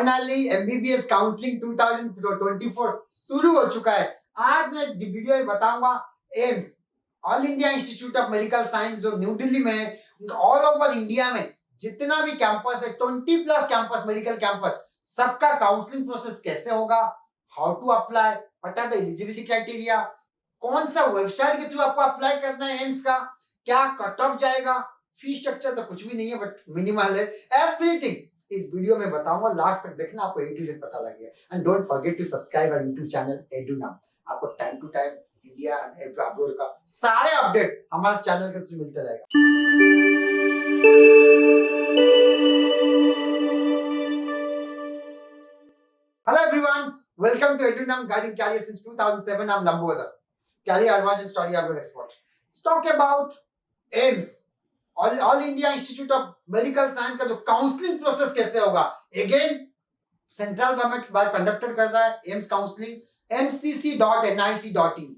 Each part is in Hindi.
फाइनली एमबीबीएस काउंसलिंग 2024 शुरू हो चुका है। आज मैं इस वीडियो में बताऊंगा AIIMS All India Institute of Medical science जो न्यू दिल्ली में है, ऑल ओवर इंडिया में जितना भी कैंपस है 20 प्लस कैंपस मेडिकल कैंपस सबका काउंसलिंग प्रोसेस कैसे होगा, how to apply, what are the eligibility criteria, कौन सा वेबसाइट के थ्रू आपको अप्लाई करना है एम्स का, क्या कट ऑफ जाएगा, फी स्ट्रक्चर तो कुछ भी नहीं है बट मिनिमल है, एवरीथिंग इस वीडियो में बताऊंगा। लास्ट तक देखना, आपको ए टू जेड पता लगेगा। And don't forget to subscribe our YouTube channel Edunaam. आपको time to time India and abroad का सारे अपडेट हमारे चैनल के थ्रू मिलते रहेगा। Hello everyone, welcome to Edunaam guiding career since 2007। I am Lambodar, career advance and study abroad expert. Let's talk about AIIMS All India Institute of Medical Science का जो काउंसलिंग प्रोसेस कैसे होगा। अगेन सेंट्रल गवर्नमेंट बार कंडक्टेड कर रहा है AIIMS counselling mcc.nic.in।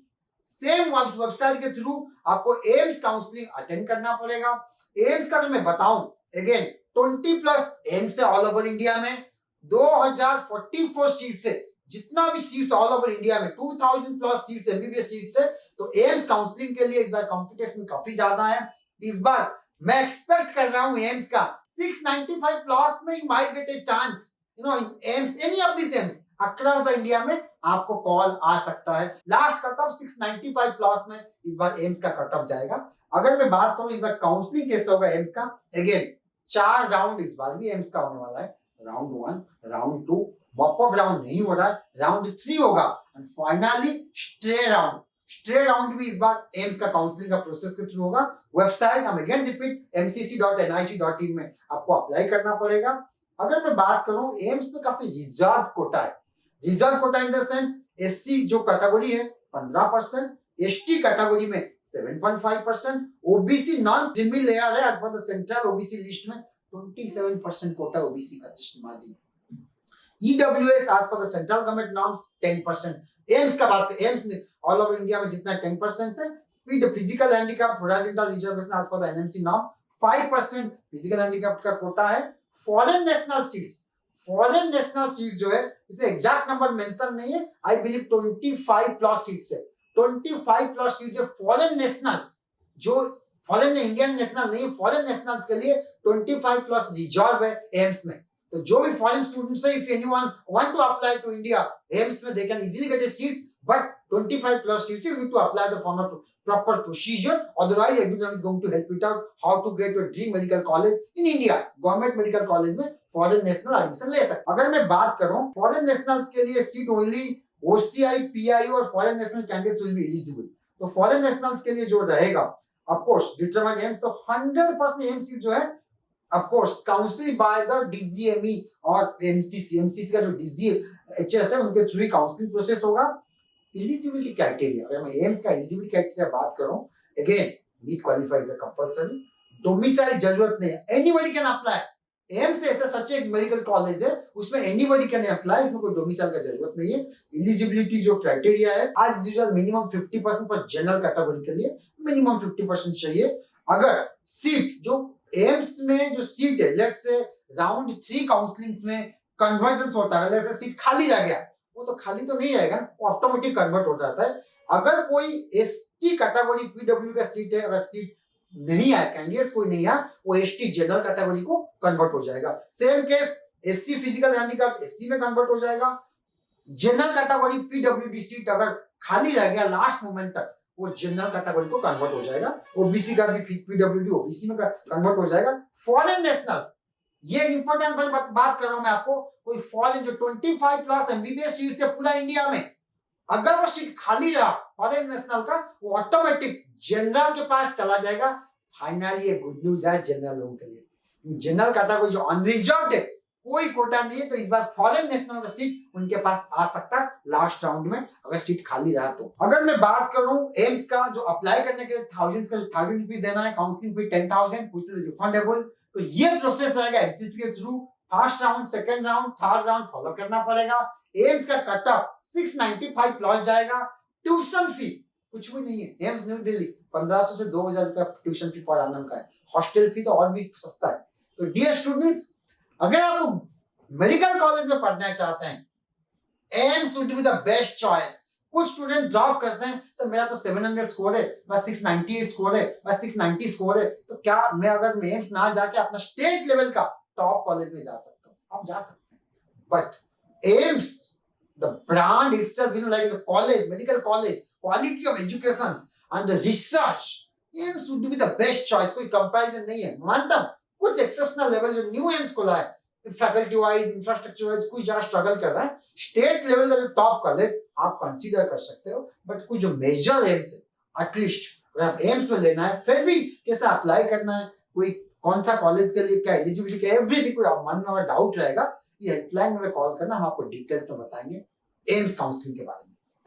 Same website के थ्रू आपको एम्स काउंसलिंग अटेंड करना पड़ेगा। एम्स का अगर मैं बताऊं, अगेन 20 प्लस एम्स है ऑल ओवर इंडिया में, 2044 सीट्स है। जितना भी सीट्स ऑल ओवर इंडिया में 2000 प्लस सीट्स एमबीबीएस सीट्स है। तो एम्स काउंसलिंग के लिए इस बार कंपटीशन काफी ज्यादा है। इस बार मैं एक्सपेक्ट कर रहा हूं एम्स का 695 प्लस में you might get a chance, you know, AIIMS any of this AIIMS across the India में आपको कॉल आ सकता है। लास्ट कट ऑफ 695 प्लस में इस बार एम्स का कट ऑफ जाएगा। अगर मैं बात करूं इस बार काउंसलिंग कैसे होगा एम्स का, अगेन 4 राउंड इस बार भी एम्स का होने वाला है। Round 1, round 2, mop up round नहीं हो रहा है, राउंड 3 होगा and finally stray round. Stray round भी इस बार एम्स का काउंसलिंग का प्रोसेस के थ्रू होगा। वेबसाइट हम अगेन रिपीट mcc.nic.in में आपको अप्लाई करना पड़ेगा। अगर मैं बात करूं एम्स में काफी रिजर्व कोटा है। Reserve quota in the sense SC जो कैटेगरी है 15%, एसटी कैटेगरी में 7.5%, ओबीसी नॉन क्रीमी लेयर है as per the central OBC list में 27% कोटा ओबीसी का margin. EWS as per the central government norms 10%। AIIMS का बात करें, एम्स ऑल ओवर इंडिया में जितना 10% है। With physical handicap horizontal reservation as per the NMC norm 5% physical handicap का कोटा है। फॉरेन नेशनल सीट्स जो है इसमें एग्जैक्ट नंबर मेंशन नहीं है, आई बिलीव 25 प्लस सीट्स है। 25 प्लस सीट्स है फॉरेन नेशनल्स, जो फॉरेन इंडियन नेशनल नहीं, फॉरेन नेशनल्स के लिए 25 प्लस रिजर्व है एम्स में। तो जो भी फॉरेन स्टूडेंट्स है, if anyone want to apply to India AIIMS में, they can easily get a seats, but 25 plus seats you need to apply the form of proper procedure, otherwise Edunaam is going to help you out how to get your dream medical college in India। Government medical college में फॉरेन नेशनल एडमिशन ले सकते। अगर मैं बात करूं फॉरेन नेशनल्स के लिए सीट ओनली ओसीआई, पीआई और foreign national candidates will be eligible. तो फॉरेन नेशनल्स के लिए जो रहेगा ऑफ कोर्स डिटरमाइन एम्स, तो 100% एम्स सीट जो है of course council by the DGME और एमसीसी का जो डीजीएचएस है उनके थ्रू काउंसलिंग प्रोसेस होगा। एलिजिबिलिटी क्राइटेरिया, अगर मैं एम्स का एलिजिबिलिटी क्राइटेरिया बात करूं, again NEET qualifies the compulsory, domicile जरूरत नहीं है, एनीबॉडी कैन अप्लाई। एम्स ऐसा सच एक मेडिकल कॉलेज है उसमें एनीबॉडी कैन अप्लाई, इसमें कोई डोमिसाइल का जरूरत नहीं है। एलिजिबिलिटी जो क्राइटेरिया है आज यूजुअल मिनिमम 50% पर जनरल कैटेगरी के लिए मिनिमम 50% चाहिए। अगर सीट जो एम्स में जो सीट है, लेट्स से राउंड 3 काउंसलिंग्स में कन्वर्जन होता है, लेट्स से सीट खाली रह गया, वो तो खाली तो नहीं रहेगा, वो ऑटोमेटिक कन्वर्ट हो जाता है। अगर कोई एसटी कैटेगरी पीडब्ल्यू का सीट है, अगर सीट नहीं आया, कैंडिडेट्स कोई नहीं आया, वो एसटी जनरल कैटेगरी को कन्वर्ट हो जाएगा। Same case SC physical handicap SC में कन्वर्ट हो जाएगा। जनरल कैटेगरी पीडब्ल्यूडी सीट अगर खाली रह गया लास्ट मोमेंट तक, वो जनरल कैटेगरी को कन्वर्ट हो जाएगा। ओबीसी का भी पीडब्ल्यूडी ओबीसी में कन्वर्ट हो जाएगा। फॉरेन नेशनल्स, ये इंपॉर्टेंट बात कर रहा हूं मैं आपको, कोई फॉरेन जो 25 प्लस एमबीबीएस सीट है पूरा इंडिया में, अगर वो सीट खाली रहा फॉरेन नेशनल का, वो ऑटोमेटिक जनरल के पास चला जाएगा। फाइनली ये गुड न्यूज है जनरल लोगों के लिए। जनरल कैटेगरी जो अनरिजर्व्ड है, कोई कोटा नहीं है, तो इस बार फॉरेन नेशनल का सीट उनके पास आ सकता है लास्ट राउंड में अगर सीट खाली रहा तो। अगर मैं बात करूं एम्स का, जो अप्लाई करने के लिए 1000 रुपीज देना है, काउंसलिंग फी 10,000 कुछ रिफंडेबल। तो ये प्रोसेस रहेगा एमसीसी के through. First round, second round, third round follow करना पड़ेगा। एम्स का कट ऑफ 695 प्लस जाएगा। ट्यूशन फी कुछ भी नहीं है, एम्स न्यू दिल्ली 1500 से 2000 रुपया ट्यूशन फी पर एनम का है। हॉस्टल फी तो और भी सस्ता है। तो डियर स्टूडेंट्स, अगर आपको मेडिकल कॉलेज में पढ़ना चाहते हैं, AIIMS would be the best choice. कुछ स्टूडेंट ड्रॉप करते हैं, सर मेरा तो 700 स्कोर है, बस 698 स्कोर है, बस 690 स्कोर है, तो क्या मैं अगर एम्स ना जाके अपना स्टेट लेवल का टॉप कॉलेज में जा सकता हूँ? आप जा सकते हैं, but AIIMS the brand itself, like the college, medical college, quality of education and the research, AIIMS would be the best choice। कोई कंपैरिजन नहीं है, मानता हूँ कुछ एक्सेप्शनल लेवल जो न्यू एम्स खुला है, फैकल्टी वाइज, इंफ्रास्ट्रक्चर वाइज कुछ ज्यादा स्ट्रगल कर रहा है, स्टेट लेवल का जो टॉप कॉलेज आप कंसीडर कर सकते हो, बट कुछ जो मेजर एम्स है, एटलीस्ट अगर आप एम्स में लेना है, फिर भी कैसे अप्लाई करना है, कोई कौन सा कॉलेज के लिए क्या एलिजिबिलिटी, एवरीथिंग कोई आप मन में अगर डाउट रहेगा, ये हेल्पलाइन में कॉल करना, हम आपको डिटेल्स में बताएंगे एम्स काउंसलिंग के बारे में।